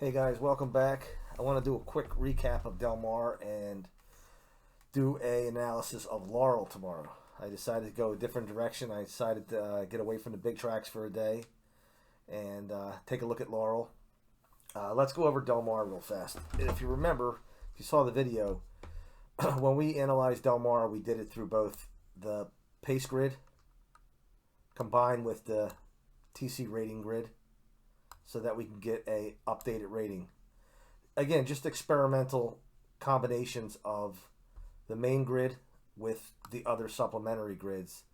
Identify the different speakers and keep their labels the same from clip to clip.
Speaker 1: Hey guys, welcome back. I want to do a quick recap of Delmar and do a analysis of Laurel tomorrow. I decided to go a different direction. I decided to get away from the big tracks for a day and take a look at Laurel. Let's go over Delmar real fast. If you remember, if you saw the video, when we analyzed Delmar, we did it through both the pace grid combined with the TC rating grid, so that we can get a updated rating. Again, just experimental combinations of the main grid with the other supplementary grids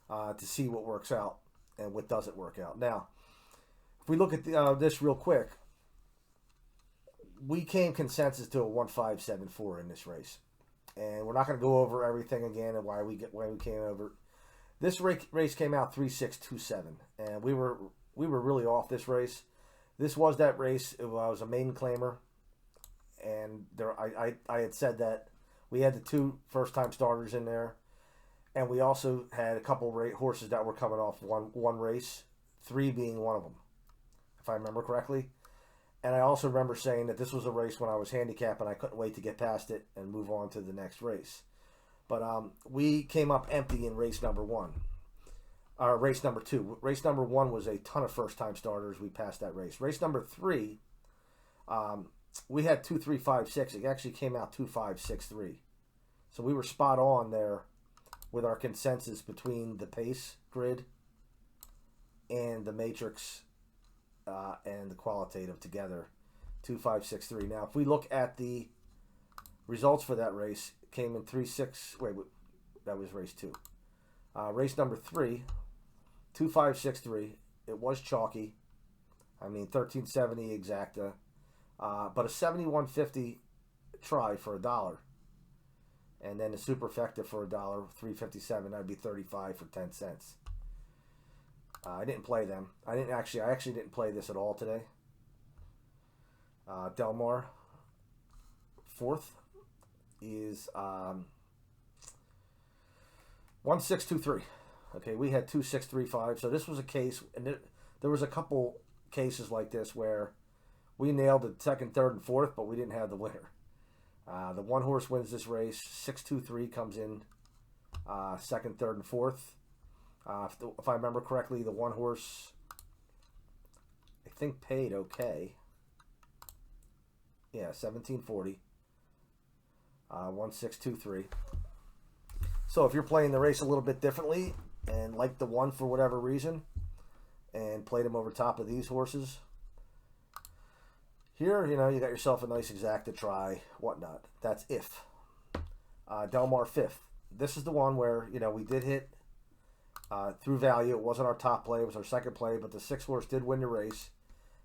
Speaker 1: to see what works out and what doesn't work out. Now, if we look at this real quick, we came consensus to a 1.574 in this race, and we're not going to go over everything again and why we came over. This race came out 3.627, and we were really off this race. This was that race. It was a maiden claimer, and I had said that we had the two first-time starters in there, and we also had a couple horses that were coming off one race, 3 being one of them, if I remember correctly. And I also remember saying that this was a race when I was handicapped, and I couldn't wait to get past it and move on to the next race. But we came up empty in race number 1. Race number 2. Race number 1 was a ton of first-time starters. We passed that race. Race number 3, we had 2.356. It actually came out 2.563. So we were spot on there with our consensus between the pace grid and the matrix and the qualitative together, 2.563. Now, if we look at the results for that race, it came in 3.6. Wait, that was race 2. Race number 3. 2.563. It was chalky. I mean, 1370 exacta, but a 7150 try for $1, and then a superfecta for $1, 357. That'd be 35 for 10 cents. I didn't play them. I actually didn't play this at all today. Delmar, 4th, is 1623. Okay, we had 2.635, so this was a case, and there was a couple cases like this where we nailed the 2nd, 3rd, and 4th, but we didn't have the winner. The one horse wins this race. 623 comes in 2nd, 3rd, and 4th. If I remember correctly, the one horse, I think, paid okay. Yeah, 1740. 1623. So if you're playing the race a little bit differently and like the one for whatever reason and played them over top of these horses, here, you got yourself a nice exacta try, whatnot. That's if. Delmar 5th. This is the one where, we did hit through value. It wasn't our top play. It was our second play, but the 6th horse did win the race.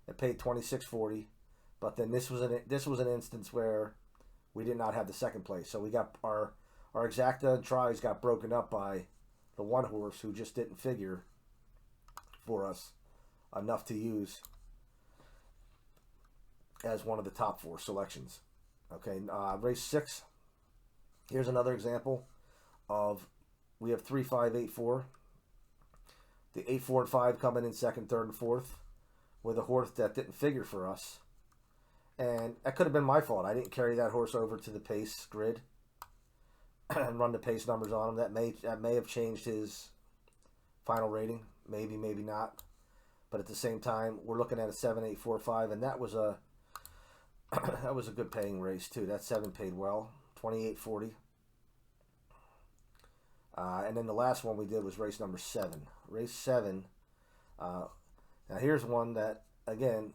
Speaker 1: It paid 26.40. But then this was an instance where we did not have the second place. So we got our exacta tries got broken up by the one horse who just didn't figure for us enough to use as one of the top 4 selections. Okay, race 6. Here's another example of, we have 3.584. The 8, 4, and 5 coming in 2nd, 3rd, and 4th with a horse that didn't figure for us. And that could have been my fault. I didn't carry that horse over to the pace grid and run the pace numbers on him. That may have changed his final rating. Maybe, maybe not. But at the same time, we're looking at a 7, 8, 4, 5, and that was a that was a good paying race too. That 7 paid well, 28.40. And then the last one we did was race number 7. Race 7. Now here's one that, again,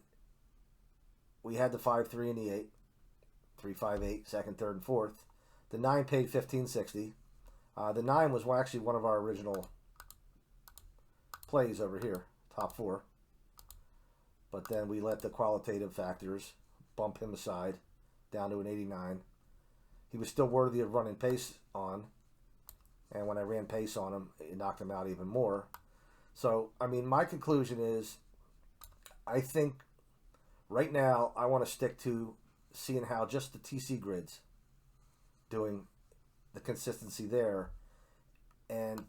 Speaker 1: we had the 5, 3, and the 8. 3, 5, 8, 2nd, 3rd, and 4th. The 9 paid 15.60. The 9 was actually one of our original plays over here, top 4. But then we let the qualitative factors bump him aside down to an 89. He was still worthy of running pace on. And when I ran pace on him, it knocked him out even more. So, I mean, my conclusion is, I think right now I want to stick to seeing how just the TC grids doing the consistency there. And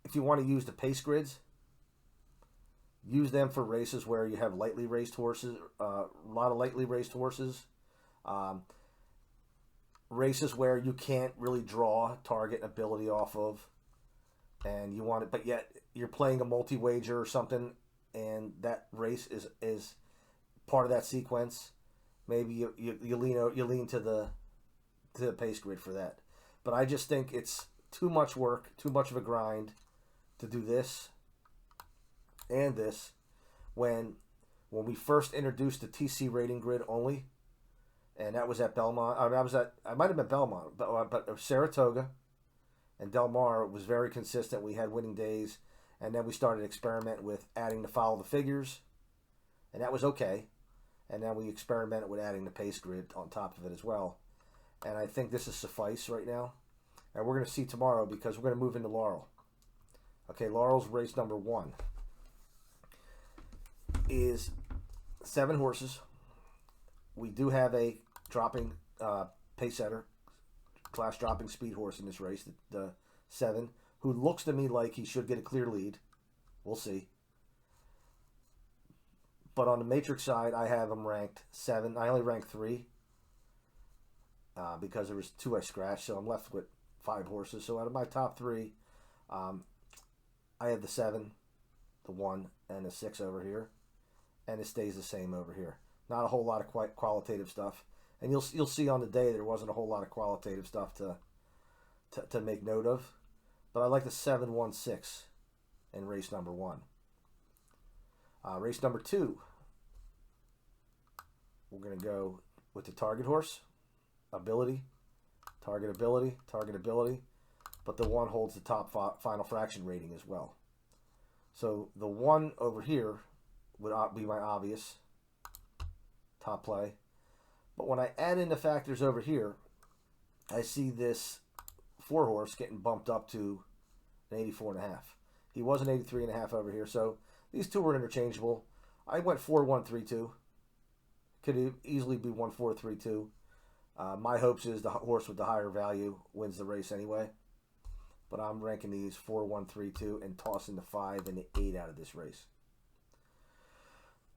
Speaker 1: if you want to use the pace grids, Use them for races where you have lightly raced horses, a lot of lightly raced horses. Um, Races where you can't really draw target ability off of, and you want it, but yet you're playing a multi-wager or something, and that race is part of that sequence. Maybe you lean to the pace grid for that. But I just think it's too much work, too much of a grind to do this and this when we first introduced the TC rating grid only, and that was at Belmont. I might have been Belmont, but Saratoga and Delmar was very consistent. We had winning days, and then we started experimenting with adding the follow the figures, and that was okay. And then we experimented with adding the pace grid on top of it as well. And I think this is suffice right now. And we're going to see tomorrow because we're going to move into Laurel. Okay, Laurel's race number 1 is 7 horses. We do have a dropping pace setter, class dropping speed horse in this race, the 7, who looks to me like he should get a clear lead. We'll see. But on the matrix side, I have him ranked 7. I only ranked 3 because there was 2 I scratched, so I'm left with 5 horses. So out of my top 3, I have the 7, the 1, and the 6 over here, and it stays the same over here. Not a whole lot of qualitative stuff, and you'll see on the day there wasn't a whole lot of qualitative stuff to make note of. But I like the 7-1-6 in race number 1. Race number 2, we're going to go with the target horse, ability, target ability, but the 1 holds the top final fraction rating as well. So the 1 over here would be my obvious top play. But when I add in the factors over here, I see this 4 horse getting bumped up to an 84.5. He was an 83.5 over here, so these 2 were interchangeable. I went 4-1-3-2. Could easily be 1-4-3-2. My hopes is the horse with the higher value wins the race anyway. But I'm ranking these 4-1-3-2 and tossing the 5 and the 8 out of this race.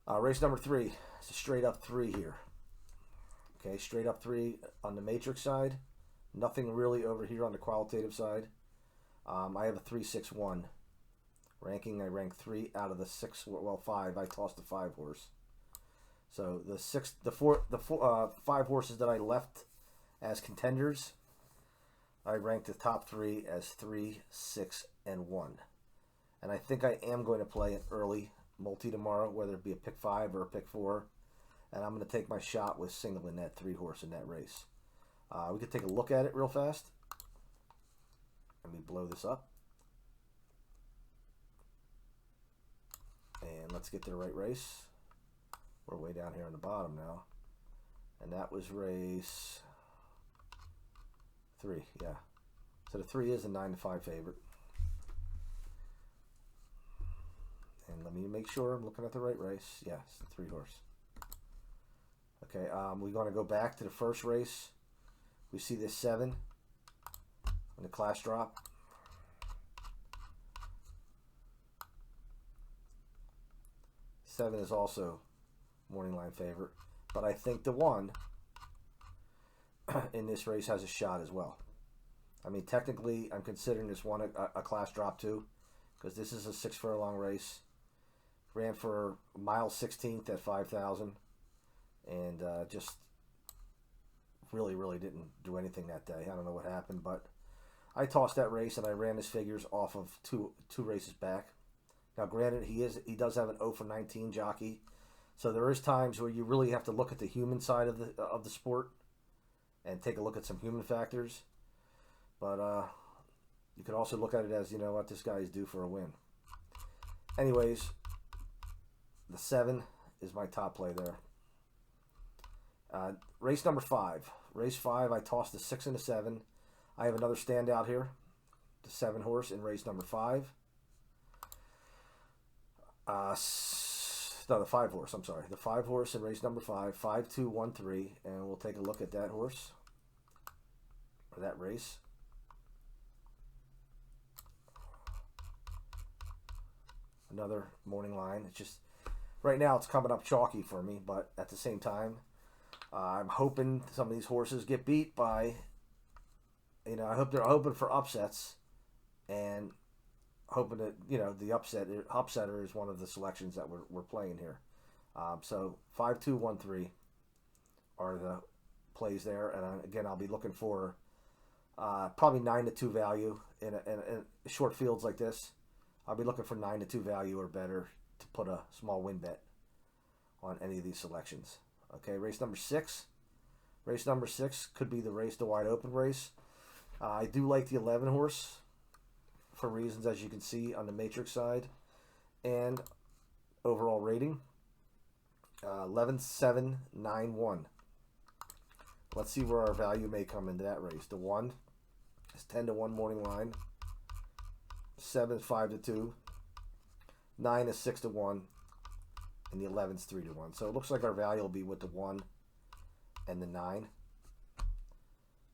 Speaker 1: Race number 3. It's a straight up 3 here. Okay, straight up 3 on the matrix side. Nothing really over here on the qualitative side. I have a 3-6-1. Ranking, I rank 3 out of the 6. Well, 5. I tossed the 5 horse. So the 5 horses that I left as contenders, I ranked the top 3 as 3, 6, and 1. And I think I am going to play an early multi tomorrow, whether it be a pick 5 or a pick 4. And I'm going to take my shot with singling that 3 horse in that race. We could take a look at it real fast. Let me blow this up. And let's get to the right race. We're way down here on the bottom now. And that was race 3, yeah. So the 3 is a 9-5 favorite. And let me make sure I'm looking at the right race. Yes, the 3 horse. Okay, we're going to go back to the first race. We see this 7 on the class drop. Seven is also morning line favorite, but I think the 1 in this race has a shot as well. I mean, technically, I'm considering this 1 a class drop too, because this is a 6 furlong race. Ran for mile 16th at 5,000, and just really didn't do anything that day. I don't know what happened, but I tossed that race and I ran his figures off of two races back. Now, granted, he does have an 0 for 19 jockey, so there is times where you really have to look at the human side of the sport and take a look at some human factors. But you could also look at it as, you know what, this guy is due for a win. Anyways, the 7 is my top play there. Race number 5. Race 5, I tossed the 6 and the 7. I have another standout here, the 7 horse in race number 5. No, the 5 horse, I'm sorry. The 5 horse in race number 5, 5-2-1-3, and we'll take a look at that horse, or that race. another morning line. It's just right now it's coming up chalky for me, but at the same time, I'm hoping some of these horses get beat by, I hope they're hoping for upsets, and hoping that, the upsetter is one of the selections that we're playing here. So 5, 2, 1, 3 are the plays there, and again, I'll be looking for probably 9 to 2 value in short fields like this. I'll be looking for 9 to 2 value or better to put a small win bet on any of these selections. Okay, race number 6. Race number 6 could be the race, the wide open race. I do like the 11 horse for reasons as you can see on the matrix side, and overall rating 11-7-9-1. Let's see where our value may come into that race. The 1 is 10 to 1 morning line. 7 is 5 to 2. 9 is 6 to 1. And the 11 is 3 to 1. So it looks like our value will be with the 1 and the 9.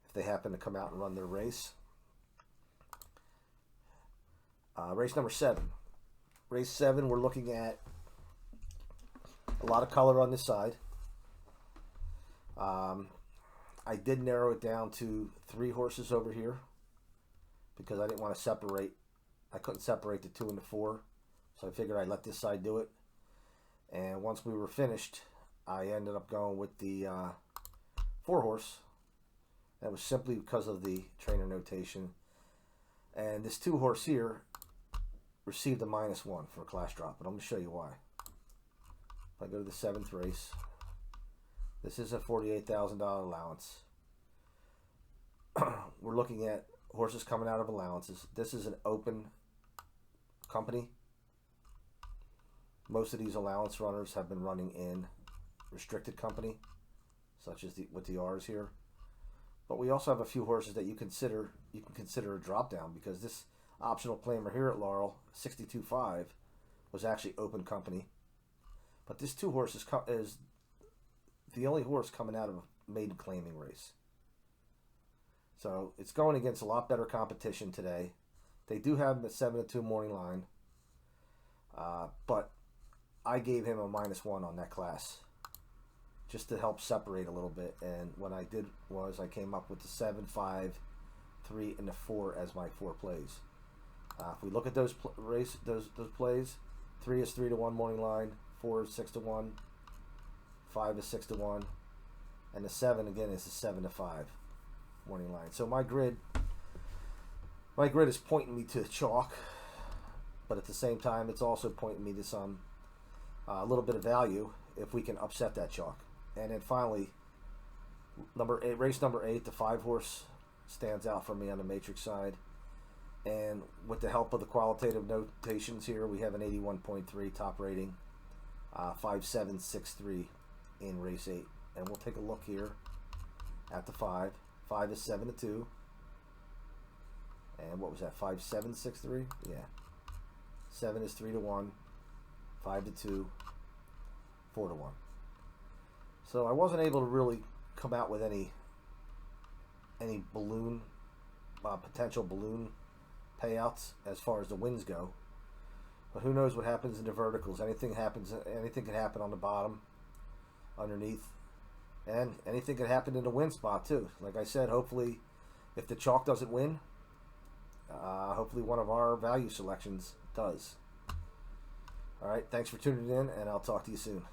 Speaker 1: If they happen to come out and run their race. Race number 7. Race 7, we're looking at a lot of color on this side. I did narrow it down to 3 horses over here because I didn't want to separate. I couldn't separate the 2 and the 4, so I figured I'd let this side do it. And once we were finished, I ended up going with the 4 horse. That was simply because of the trainer notation. And this 2 horse here received a -1 for a class drop, but I'm going to show you why. If I go to the 7th race, this is a $48,000 allowance. We're looking at horses coming out of allowances. This is an open company. Most of these allowance runners have been running in restricted company, such as with the R's here. But we also have a few horses that you can consider a drop down, because this optional claimer here at Laurel, 62.5, was actually open company. But this 2 horse is the only horse coming out of a maiden claiming race. So it's going against a lot better competition today. They do have the 7 to 2 morning line. But I gave him a -1 on that class, just to help separate a little bit. And what I did was I came up with the 7, 5, 3, and the 4 as my 4 plays. If we look at those plays, 3 is 3 to 1 morning line, 4 is 6 to 1, 5 is 6 to 1, and the 7 again is a 7 to 5 morning line. So my grid is pointing me to chalk, but at the same time it's also pointing me to some a little bit of value if we can upset that chalk. And then finally, race number 8, the 5 horse stands out for me on the matrix side. And with the help of the qualitative notations here, we have an 81.3 top rating, 5.763 in race 8. And we'll take a look here at the 5. 5 is 7 to 2. And what was that? 5.763? Yeah. 7 is 3 to 1. 5 to 2. 4 to 1. So I wasn't able to really come out with any balloon, potential balloon payouts as far as the wins go. But who knows what happens in the verticals? Anything can happen on the bottom, underneath, and anything can happen in the win spot too. Like I said, hopefully, if the chalk doesn't win, hopefully one of our value selections does. All right, thanks for tuning in, and I'll talk to you soon.